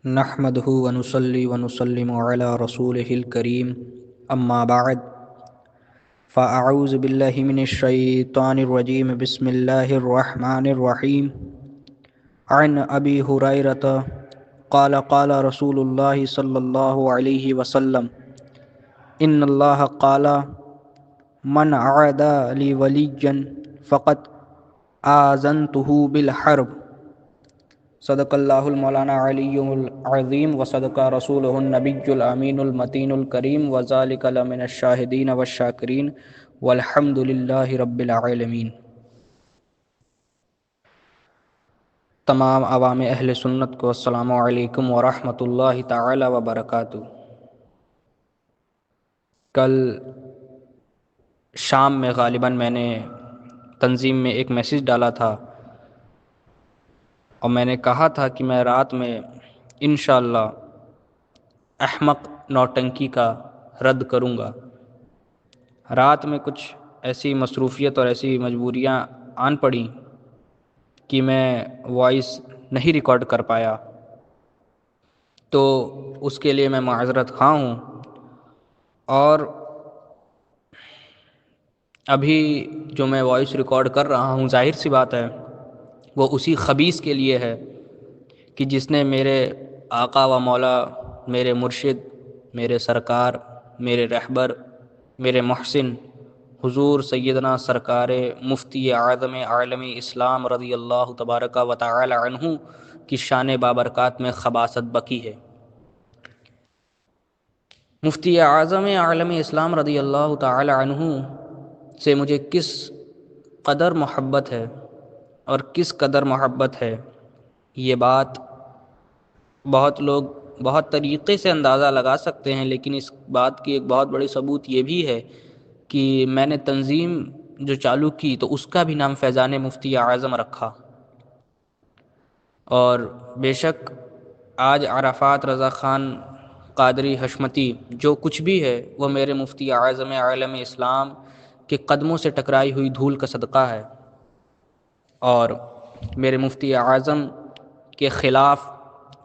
نحمده ونصلي ونسلم على رسوله الكريم اما بعد فاعوذ بالله من الشيطان الرجيم بسم الله الرحمن الرحيم عن ابي هريرة قال قال رسول الله صلى الله عليه وسلم ان الله قال من عادى لي وليا فقد آذنته بالحرب صدق اللہ المولانا علی العظیم و صدق رسولہ النبی الامین المتین الکریم وذالک لمن الشاہدین والشاکرین والحمد للہ رب العالمین۔ تمام عوام اہل سنت کو السلام علیکم ورحمۃ اللہ تعالی وبرکاتہ۔ کل شام میں غالباً میں نے تنظیم میں ایک میسیج ڈالا تھا اور میں نے کہا تھا کہ میں رات میں انشاءاللہ احمق نوٹنکی کا رد کروں گا۔ رات میں کچھ ایسی مصروفیت اور ایسی مجبوریاں آن پڑیں کہ میں وائس نہیں ریکارڈ کر پایا، تو اس کے لیے میں معذرت خواہ ہوں۔ اور ابھی جو میں وائس ریکارڈ کر رہا ہوں ظاہر سی بات ہے وہ اسی خبیث کے لیے ہے کہ جس نے میرے آقا و مولا، میرے مرشد، میرے سرکار، میرے رہبر، میرے محسن حضور سیدنا سرکار مفتی اعظم عالم اسلام رضی اللہ تبارک و تعالی عنہ کی شان بابرکات میں خباثت بکی ہے۔ مفتی اعظم عالم اسلام رضی اللہ تعالی عنہ سے مجھے کس قدر محبت ہے اور کس قدر محبت ہے، یہ بات بہت لوگ بہت طریقے سے اندازہ لگا سکتے ہیں، لیکن اس بات کی ایک بہت بڑی ثبوت یہ بھی ہے کہ میں نے تنظیم جو چالو کی تو اس کا بھی نام فیضان مفتی اعظم رکھا، اور بے شک آج عرفات، رضا خان قادری، حشمتی جو کچھ بھی ہے وہ میرے مفتی اعظم عالم اسلام کے قدموں سے ٹکرائی ہوئی دھول کا صدقہ ہے۔ اور میرے مفتی اعظم کے خلاف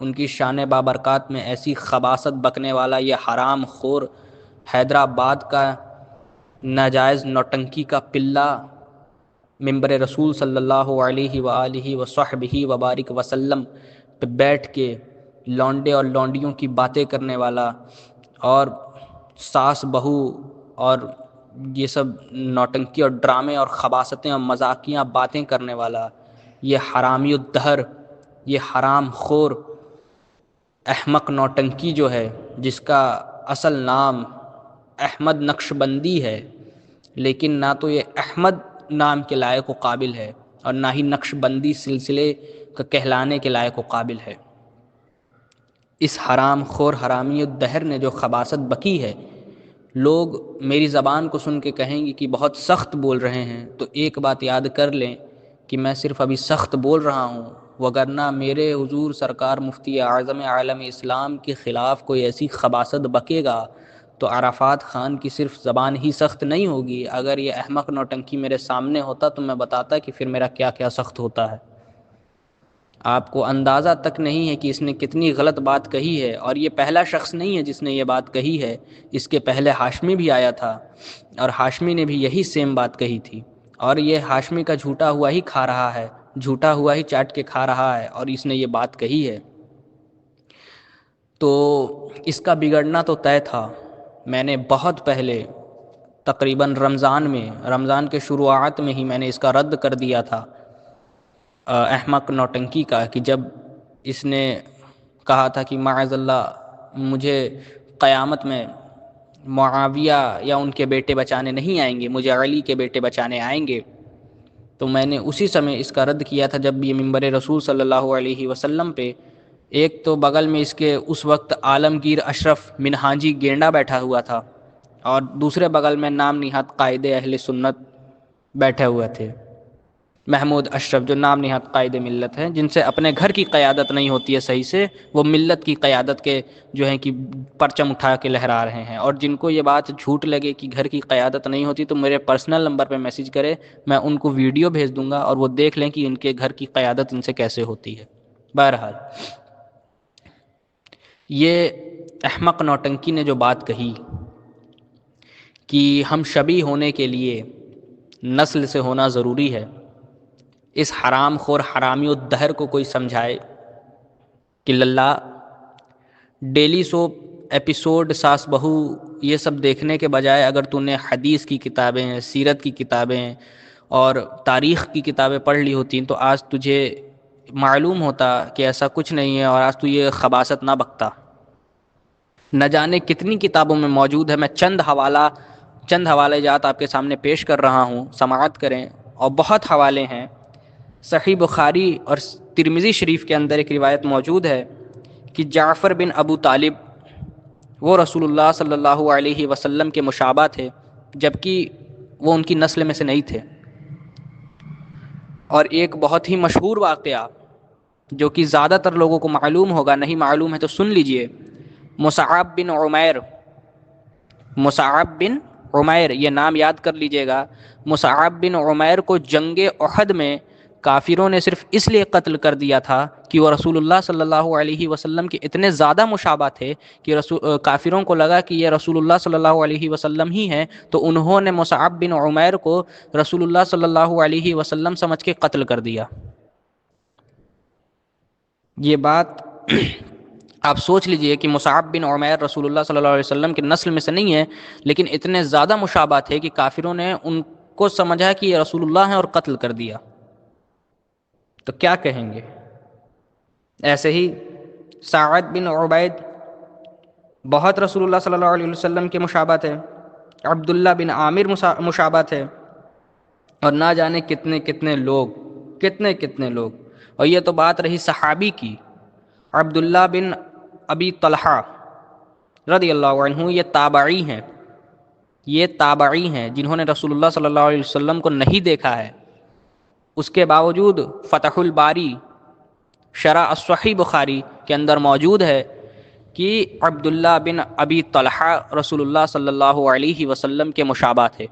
ان کی شان بابرکات میں ایسی خباثت بکنے والا یہ حرام خور حیدرآباد کا ناجائز نوٹنکی کا پلہ منبر رسول صلی اللہ علیہ وآلہ وصحبہ وبارک وسلم پہ بیٹھ کے لونڈے اور لونڈیوں کی باتیں کرنے والا اور ساس بہو اور یہ سب نوٹنکی اور ڈرامے اور خباثتیں اور مذاقیاں باتیں کرنے والا یہ حرامی الدہر، یہ حرام خور احمق نوٹنکی جو ہے، جس کا اصل نام احمد نقشبندی ہے، لیکن نہ تو یہ احمد نام کے لائق و قابل ہے اور نہ ہی نقشبندی سلسلے کا کہلانے کے لائق و قابل ہے۔ اس حرام خور حرامی الدہر نے جو خباثت بکی ہے، لوگ میری زبان کو سن کے کہیں گے کہ بہت سخت بول رہے ہیں، تو ایک بات یاد کر لیں کہ میں صرف ابھی سخت بول رہا ہوں، وگرنہ میرے حضور سرکار مفتی اعظم عالم اسلام کے خلاف کوئی ایسی خباثت بکے گا تو عرفات خان کی صرف زبان ہی سخت نہیں ہوگی، اگر یہ احمق نوٹنکی میرے سامنے ہوتا تو میں بتاتا کہ پھر میرا کیا کیا سخت ہوتا ہے۔ آپ کو اندازہ تک نہیں ہے کہ اس نے کتنی غلط بات کہی ہے، اور یہ پہلا شخص نہیں ہے جس نے یہ بات کہی ہے، اس کے پہلے ہاشمی بھی آیا تھا اور ہاشمی نے بھی یہی سیم بات کہی تھی، اور یہ ہاشمی کا جھوٹا ہوا ہی کھا رہا ہے، جھوٹا ہوا ہی چاٹ کے کھا رہا ہے، اور اس نے یہ بات کہی ہے۔ تو اس کا بگڑنا تو طے تھا۔ میں نے بہت پہلے تقریباً رمضان کے شروعات میں ہی میں نے اس کا رد کر دیا تھا احمق نوٹنکی کا، کہ جب اس نے کہا تھا کہ معاذ اللہ مجھے قیامت میں معاویہ یا ان کے بیٹے بچانے نہیں آئیں گے، مجھے علی کے بیٹے بچانے آئیں گے، تو میں نے اسی سمے اس کا رد کیا تھا جب یہ منبر رسول صلی اللہ علیہ وسلم پہ ایک تو بغل میں اس کے اس وقت عالمگیر اشرف منہاجی گینڈا بیٹھا ہوا تھا، اور دوسرے بغل میں نام نہاد قائد اہل سنت بیٹھے ہوئے تھے، محمود اشرف، جو نام نہاد قائد ملت ہیں، جن سے اپنے گھر کی قیادت نہیں ہوتی ہے صحیح سے، وہ ملت کی قیادت کے جو ہیں کہ پرچم اٹھا کے لہرا رہے ہیں، اور جن کو یہ بات جھوٹ لگے کہ گھر کی قیادت نہیں ہوتی تو میرے پرسنل نمبر پہ میسج کرے، میں ان کو ویڈیو بھیج دوں گا اور وہ دیکھ لیں کہ ان کے گھر کی قیادت ان سے کیسے ہوتی ہے۔ بہرحال یہ احمق نوٹنکی نے جو بات کہی کہ ہم شبیہ ہونے کے لیے نسل سے ہونا ضروری ہے، اس حرام خور حرامی الدہر کو کوئی سمجھائے کہ للہ ڈیلی سوپ ایپیسوڈ ساس بہو یہ سب دیکھنے کے بجائے اگر تو نے حدیث کی کتابیں، سیرت کی کتابیں اور تاریخ کی کتابیں پڑھ لی ہوتی تو آج تجھے معلوم ہوتا کہ ایسا کچھ نہیں ہے، اور آج تو یہ خباثت نہ بکتا۔ نہ جانے کتنی کتابوں میں موجود ہے، میں چند حوالے جات آپ کے سامنے پیش کر رہا ہوں، سماعت کریں، اور بہت حوالے ہیں۔ صحیح بخاری اور ترمذی شریف کے اندر ایک روایت موجود ہے کہ جعفر بن ابو طالب وہ رسول اللہ صلی اللہ علیہ وسلم کے مشابہ تھے، جبکہ وہ ان کی نسل میں سے نہیں تھے۔ اور ایک بہت ہی مشہور واقعہ جو کہ زیادہ تر لوگوں کو معلوم ہوگا، نہیں معلوم ہے تو سن لیجئے۔ مصعب بن عمیر، یہ نام یاد کر لیجئے گا۔ مصعب بن عمیر کو جنگ احد میں کافروں نے صرف اس لیے قتل کر دیا تھا کہ وہ رسول اللہ صلی اللہ علیہ وسلم کے اتنے زیادہ مشابہ تھے کہ کافروں کو لگا کہ یہ رسول اللہ صلی اللہ علیہ وسلم ہی ہیں، تو انہوں نے مصعب بن عمیر کو رسول اللہ صلی اللہ علیہ وسلم سمجھ کے قتل کر دیا۔ یہ بات آپ سوچ لیجئے کہ مصعب بن عمیر رسول اللہ صلی اللہ علیہ وسلم کے نسل میں سے نہیں ہے، لیکن اتنے زیادہ مشابہ تھے کہ کافروں نے ان کو سمجھا کہ یہ رسول اللہ ہیں اور قتل کر دیا۔ تو کیا کہیں گے؟ ایسے ہی سعد بن عبید بہت رسول اللہ صلی اللہ علیہ وسلم کے مشابہ تھے، عبداللہ بن عامر مشابہ تھے، اور نہ جانے کتنے کتنے لوگ۔ اور یہ تو بات رہی صحابی کی۔ عبداللہ بن ابی طلحہ رضی اللہ عنہ یہ تابعی ہیں جنہوں نے رسول اللہ صلی اللہ علیہ وسلم کو نہیں دیکھا ہے، اس کے باوجود فتح الباری شرح الصحیح بخاری کے اندر موجود ہے کہ عبداللہ بن ابی طلحہ رسول اللہ صلی اللہ علیہ وسلم کے مشابہ تھے۔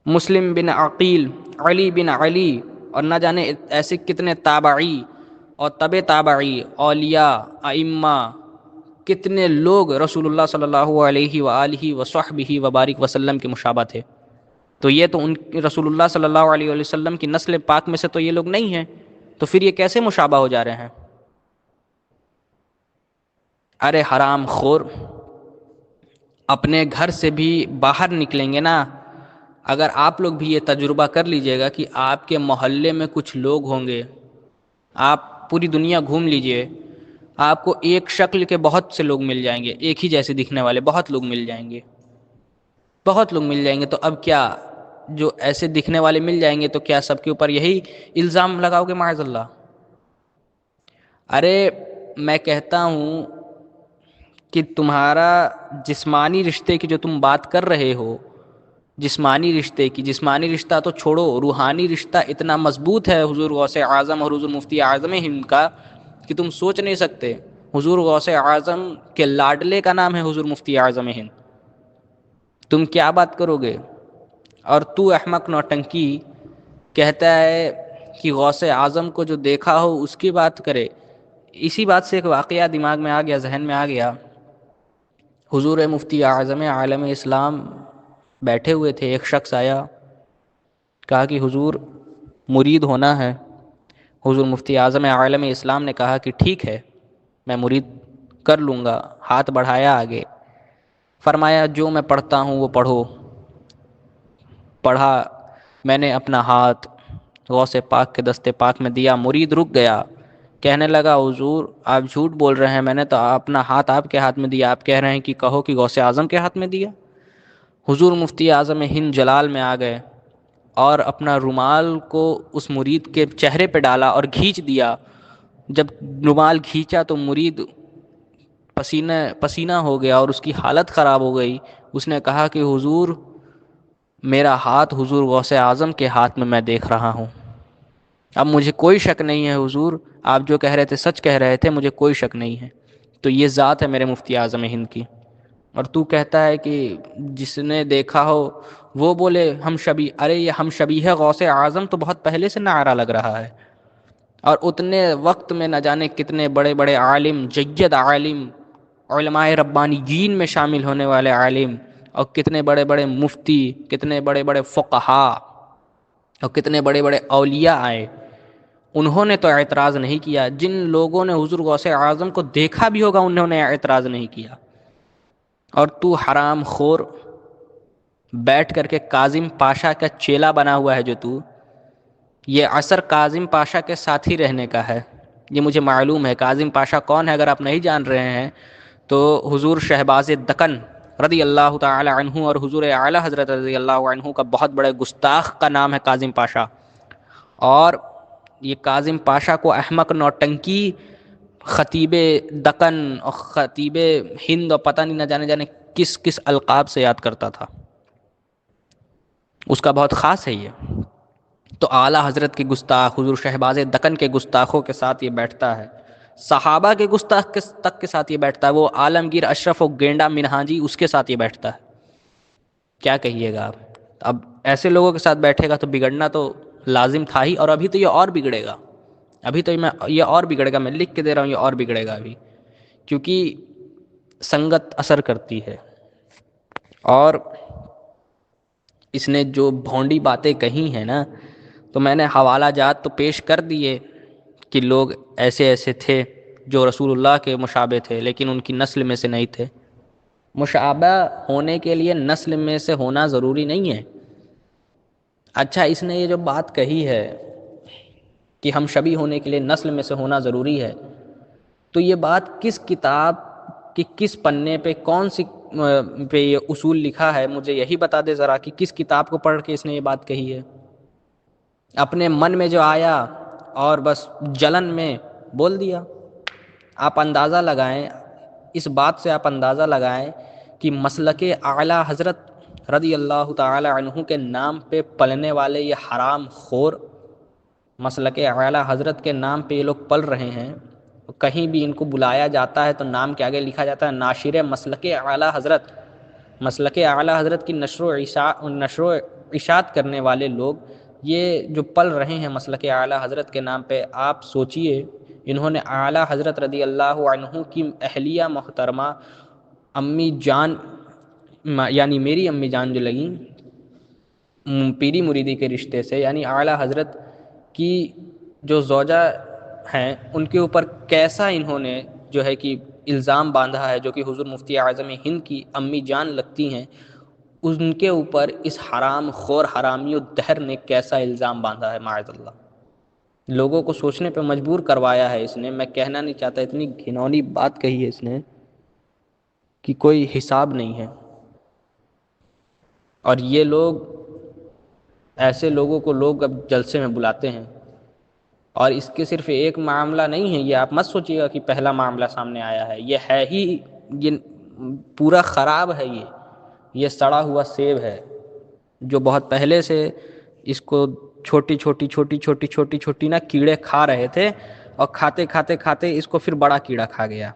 مسلم بن عقیل، علی بن علی، اور نہ جانے ایسے کتنے تابعی اور طب تابعی، اولیاء، ائمہ، کتنے لوگ رسول اللہ صلی اللہ علیہ وآلہ وصحبہ وبارک وسلم کے مشابہ تھے۔ تو یہ تو ان رسول اللہ صلی اللہ علیہ وسلم کی نسل پاک میں سے تو یہ لوگ نہیں ہیں، تو پھر یہ کیسے مشابہ ہو جا رہے ہیں؟ ارے حرام خور، اپنے گھر سے بھی باہر نکلیں گے نا، اگر آپ لوگ بھی یہ تجربہ کر لیجئے گا کہ آپ کے محلے میں کچھ لوگ ہوں گے، آپ پوری دنیا گھوم لیجئے، آپ کو ایک شکل کے بہت سے لوگ مل جائیں گے، ایک ہی جیسے دکھنے والے بہت لوگ مل جائیں گے، تو اب کیا جو ایسے دکھنے والے مل جائیں گے تو کیا سب کے اوپر یہی الزام لگاؤ گے معاذ اللہ؟ ارے میں کہتا ہوں کہ تمہارا جسمانی رشتے کی جو تم بات کر رہے ہو، جسمانی رشتہ تو چھوڑو، روحانی رشتہ اتنا مضبوط ہے حضور غوث اعظم اور حضور مفتی اعظم ہند کا کہ تم سوچ نہیں سکتے۔ حضور غوث اعظم کے لاڈلے کا نام ہے حضور مفتی اعظم ہند، تم کیا بات کرو گے؟ اور تو احمق نوٹنکی کہتا ہے کہ غوث اعظم کو جو دیکھا ہو اس کی بات کرے۔ اسی بات سے ایک واقعہ دماغ میں آ گیا، ذہن میں آ گیا۔ حضور مفتی اعظم عالم اسلام بیٹھے ہوئے تھے، ایک شخص آیا، کہا کہ حضور مرید ہونا ہے۔ حضور مفتی اعظم عالم اسلام نے کہا کہ ٹھیک ہے، میں مرید کر لوں گا۔ ہاتھ بڑھایا آگے، فرمایا جو میں پڑھتا ہوں وہ پڑھو۔ پڑھا، میں نے اپنا ہاتھ غوث پاک کے دستے پاک میں دیا، مرید رک گیا، کہنے لگا حضور آپ جھوٹ بول رہے ہیں، میں نے تو اپنا ہاتھ آپ کے ہاتھ میں دیا، آپ کہہ رہے ہیں کہ کہو کہ غوث اعظم کے ہاتھ میں دیا۔ حضور مفتی اعظم ہند جلال میں آ گئے اور اپنا رومال کو اس مرید کے چہرے پہ ڈالا اور کھینچ دیا۔ جب رومال کھینچا تو مرید پسینہ ہو گیا اور اس کی حالت خراب ہو گئی۔ اس نے کہا کہ حضور میرا ہاتھ حضور غوث اعظم کے ہاتھ میں میں دیکھ رہا ہوں، اب مجھے کوئی شک نہیں ہے حضور، آپ جو کہہ رہے تھے سچ کہہ رہے تھے، مجھے کوئی شک نہیں ہے۔ تو یہ ذات ہے میرے مفتی اعظم ہند کی، اور تو کہتا ہے کہ جس نے دیکھا ہو وہ بولے ہم شبیہ۔ ارے یہ ہم شبیہ غوث اعظم تو بہت پہلے سے نعرہ لگ رہا ہے، اور اتنے وقت میں نہ جانے کتنے بڑے بڑے عالم، جید عالم، علماء ربانیین میں شامل ہونے والے عالم، اور کتنے بڑے بڑے مفتی، کتنے بڑے بڑے فقہا، اور کتنے بڑے بڑے اولیاء آئے، انہوں نے تو اعتراض نہیں کیا۔ جن لوگوں نے حضور غوث اعظم کو دیکھا بھی ہوگا انہوں نے اعتراض نہیں کیا۔ اور تو حرام خور بیٹھ کر کے کاظم پاشا کا چیلا بنا ہوا ہے، جو تو یہ عصر کاظم پاشا کے ساتھ ہی رہنے کا ہے، یہ مجھے معلوم ہے۔ کاظم پاشا کون ہے؟ اگر آپ نہیں جان رہے ہیں تو حضور شہباز دکن رضی اللہ تعالی عنہ اور حضور اعلی حضرت رضی اللہ عنہ کا بہت بڑے گستاخ کا نام ہے کاظم پاشا۔ اور یہ کاظم پاشا کو احمق، نوٹنکی، خطیب دکن اور خطیب ہند اور پتہ نہیں نہ جانے کس کس القاب سے یاد کرتا تھا، اس کا بہت خاص ہے یہ۔ تو اعلی حضرت کے گستاخ، حضور شہباز دکن کے گستاخوں کے ساتھ یہ بیٹھتا ہے، صحابہ کے گستاخ تک کے ساتھ یہ بیٹھتا ہے، وہ عالمگیر اشرف و گینڈا منہاجی اس کے ساتھ یہ بیٹھتا ہے۔ کیا کہیے گا آپ؟ اب ایسے لوگوں کے ساتھ بیٹھے گا تو بگڑنا تو لازم تھا ہی، اور ابھی تو یہ اور بگڑے گا، ابھی تو یہ اور بگڑے گا، میں لکھ کے دے رہا ہوں، یہ اور بگڑے گا ابھی، کیونکہ سنگت اثر کرتی ہے۔ اور اس نے جو بھونڈی باتیں کہی ہیں نا، تو میں نے حوالہ جات تو پیش کر دیے کہ لوگ ایسے ایسے تھے جو رسول اللہ کے مشابہ تھے لیکن ان کی نسل میں سے نہیں تھے۔ مشابہ ہونے کے لیے نسل میں سے ہونا ضروری نہیں ہے۔ اچھا، اس نے یہ جو بات کہی ہے کہ ہم شبیہ ہونے کے لیے نسل میں سے ہونا ضروری ہے، تو یہ بات کس کتاب کی کس پنے پہ کون سی پہ یہ اصول لکھا ہے؟ مجھے یہی بتا دے ذرا کہ کس کتاب کو پڑھ کے اس نے یہ بات کہی ہے۔ اپنے من میں جو آیا اور بس جلن میں بول دیا۔ آپ اندازہ لگائیں، اس بات سے آپ اندازہ لگائیں کہ مسلک اعلی حضرت رضی اللہ تعالی عنہ کے نام پہ پلنے والے یہ حرام خور، مسلک اعلی حضرت کے نام پہ یہ لوگ پل رہے ہیں، کہیں بھی ان کو بلایا جاتا ہے تو نام کے آگے لکھا جاتا ہے ناشر مسلک اعلی حضرت۔ مسلک اعلی حضرت کی نشر و اشاعت کرنے والے لوگ یہ جو پل رہے ہیں مسلک اعلی حضرت کے نام پہ، آپ سوچئے انہوں نے اعلی حضرت رضی اللہ عنہ کی اہلیہ محترمہ امی جان، یعنی میری امی جان جو لگیں پیری مریدی کے رشتے سے، یعنی اعلی حضرت کی جو زوجہ ہیں، ان کے اوپر کیسا انہوں نے جو ہے کہ الزام باندھا ہے، جو کہ حضور مفتی اعظم ہند کی امی جان لگتی ہیں، ان کے اوپر اس حرام خور حرامی الدہر نے کیسا الزام باندھا ہے، معاذ اللہ۔ لوگوں کو سوچنے پہ مجبور کروایا ہے اس نے، میں کہنا نہیں چاہتا، اتنی گھناؤنی بات کہی ہے اس نے کہ کوئی حساب نہیں ہے۔ اور یہ لوگ، ایسے لوگوں کو لوگ اب جلسے میں بلاتے ہیں، اور اس کے صرف ایک معاملہ نہیں ہے، یہ آپ مت سوچیے گا کہ پہلا معاملہ سامنے آیا ہے، یہ ہے ہی، یہ پورا خراب ہے، یہ سڑا ہوا سیب ہے جو بہت پہلے سے اس کو چھوٹی چھوٹی چھوٹی چھوٹی چھوٹی چھوٹی نا کیڑے کھا رہے تھے، اور کھاتے کھاتے کھاتے اس کو پھر بڑا کیڑا کھا گیا،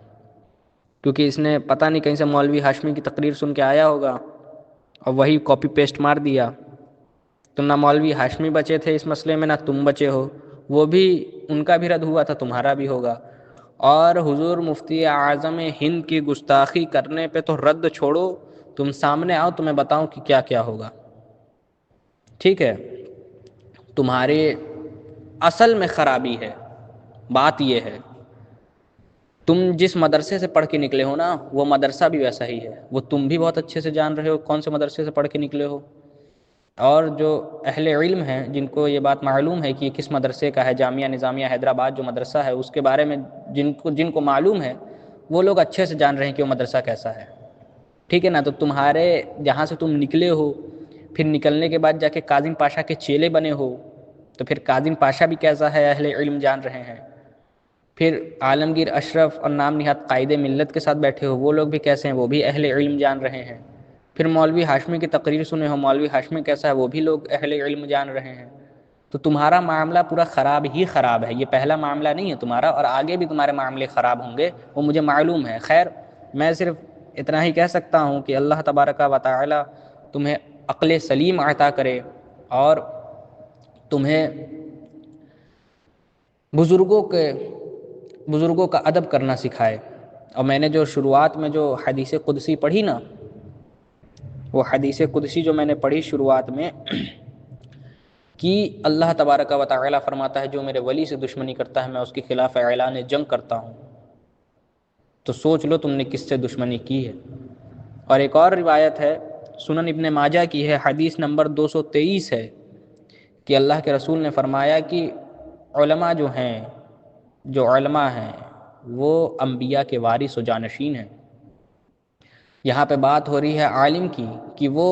کیونکہ اس نے پتہ نہیں کہیں سے مولوی ہاشمی کی تقریر سن کے آیا ہوگا اور وہی کاپی پیسٹ مار دیا۔ تو نہ مولوی ہاشمی بچے تھے اس مسئلے میں، نہ تم بچے ہو، وہ بھی ان کا بھی رد ہوا تھا، تمہارا بھی ہوگا۔ اور حضور مفتی اعظم ہند کی گستاخی کرنے پہ تو رد چھوڑو، تم سامنے آؤ تمہیں بتاؤں کہ کیا کیا ہوگا، ٹھیک ہے؟ تمہارے اصل میں خرابی ہے، بات یہ ہے، تم جس مدرسے سے پڑھ کے نکلے ہو نا، وہ مدرسہ بھی ویسا ہی ہے، وہ تم بھی بہت اچھے سے جان رہے ہو کون سے مدرسے سے پڑھ کے نکلے ہو، اور جو اہل علم ہیں جن کو یہ بات معلوم ہے کہ یہ کس مدرسے کا ہے، جامعہ نظامیہ حیدرآباد جو مدرسہ ہے اس کے بارے میں جن کو معلوم ہے، وہ لوگ اچھے سے جان رہے ہیں کہ وہ مدرسہ کیسا ہے، ٹھیک ہے نا؟ تو تمہارے جہاں سے تم نکلے ہو، پھر نکلنے کے بعد جا کے کاظم پاشا کے چیلے بنے ہو، تو پھر کاظم پاشا بھی کیسا ہے اہل علم جان رہے ہیں، پھر عالمگیر اشرف اور نام نہاد قائد ملت کے ساتھ بیٹھے ہو، وہ لوگ بھی کیسے ہیں، وہ بھی اہل علم جان رہے ہیں، پھر مولوی ہاشمی کی تقریر سنے ہو، مولوی ہاشمی کیسا ہے، وہ بھی لوگ اہل علم جان رہے ہیں۔ تو تمہارا معاملہ پورا خراب ہی خراب ہے، یہ پہلا معاملہ نہیں ہے تمہارا، اور آگے بھی تمہارے معاملے خراب ہوں گے، وہ مجھے معلوم ہے۔ خیر، میں صرف اتنا ہی کہہ سکتا ہوں کہ اللہ تبارک و تعالی تمہیں عقل سلیم عطا کرے، اور تمہیں بزرگوں کا ادب کرنا سکھائے۔ اور میں نے جو شروعات میں جو حدیث قدسی پڑھی نا، وہ حدیث قدسی جو میں نے پڑھی شروعات میں کہ اللہ تبارک و تعالی فرماتا ہے جو میرے ولی سے دشمنی کرتا ہے میں اس کے خلاف اعلان جنگ کرتا ہوں، تو سوچ لو تم نے کس سے دشمنی کی ہے۔ اور ایک اور روایت ہے سنن ابن ماجہ کی ہے، حدیث نمبر 223 ہے کہ اللہ کے رسول نے فرمایا کہ علماء جو علماء ہیں وہ انبیاء کے وارث و جانشین ہیں۔ یہاں پہ بات ہو رہی ہے عالم کی کہ وہ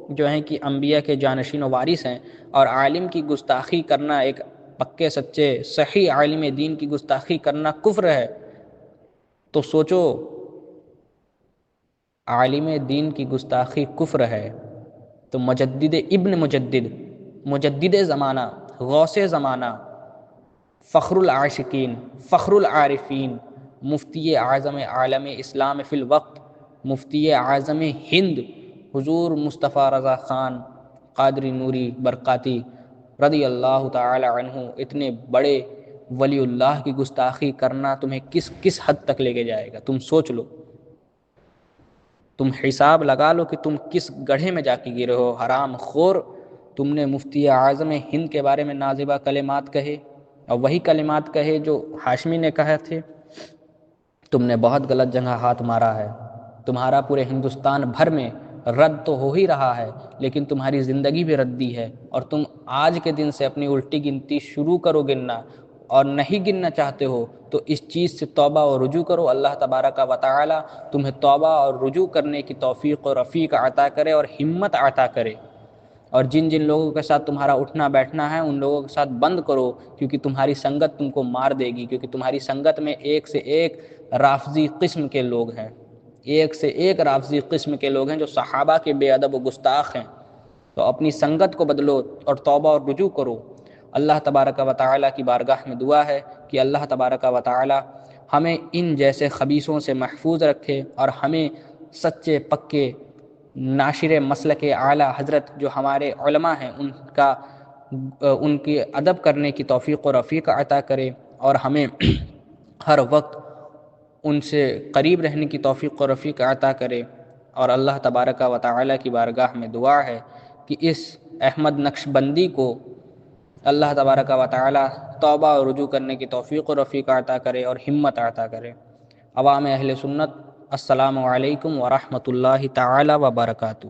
جو ہیں کہ انبیاء کے جانشین و وارث ہیں، اور عالم کی گستاخی کرنا، ایک پکے سچے صحیح عالم دین کی گستاخی کرنا کفر ہے۔ تو سوچو عالم دین کی گستاخی کفر ہے تو مجدد زمانہ، غوث زمانہ، فخر العاشقین، فخر العارفین، مفتی اعظم عالم اسلام فی الوقت، مفتی اعظم ہند حضور مصطفیٰ رضا خان قادری نوری برکاتی رضی اللہ تعالی عنہ، اتنے بڑے ولی اللہ کی گستاخی کرنا تمہیں کس حد تک لے کے جائے گا؟ تم سوچ لو، تم حساب لگا لو کہ تم کس گڑھے میں جا کے گرے ہو۔ حرام خور، تم نے مفتی اعظم ہند کے بارے میں نازیبہ کلمات کہے، اور وہی کلمات کہے جو ہاشمی نے کہے تھے۔ تم نے بہت غلط جگہ ہاتھ مارا ہے۔ تمہارا پورے ہندوستان بھر میں رد تو ہو ہی رہا ہے، لیکن تمہاری زندگی بھی ردی ہے، اور تم آج کے دن سے اپنی الٹی گنتی شروع کرو گننا، اور نہیں گننا چاہتے ہو تو اس چیز سے توبہ اور رجوع کرو۔ اللہ تبارک و تعالی تمہیں توبہ اور رجوع کرنے کی توفیق اور رفیق عطا کرے اور ہمت عطا کرے۔ اور جن لوگوں کے ساتھ تمہارا اٹھنا بیٹھنا ہے ان لوگوں کے ساتھ بند کرو، کیونکہ تمہاری سنگت تم کو مار دے گی، کیونکہ تمہاری سنگت میں ایک سے ایک رافضی قسم کے لوگ ہیں، ایک سے ایک رافضی قسم کے لوگ ہیں جو صحابہ کے بے ادب و گستاخ ہیں۔ تو اپنی سنگت کو بدلو اور توبہ اور رجوع کرو۔ اللہ تبارک و تعالی کی بارگاہ میں دعا ہے کہ اللہ تبارک و تعالی ہمیں ان جیسے خبیثوں سے محفوظ رکھے، اور ہمیں سچے پکے ناشر مسلک اعلیٰ حضرت جو ہمارے علماء ہیں ان کی ادب کرنے کی توفیق و رفیق عطا کرے، اور ہمیں ہر وقت ان سے قریب رہنے کی توفیق و رفیق عطا کرے۔ اور اللہ تبارک و تعالی کی بارگاہ میں دعا ہے کہ اس احمد نقشبندی کو اللہ تبارک و تعالی توبہ و رجوع کرنے کی توفیق و رفیق عطا کرے اور ہمت عطا کرے۔ عوام اہل سنت، السلام علیکم ورحمۃ اللہ تعالی وبرکاتہ۔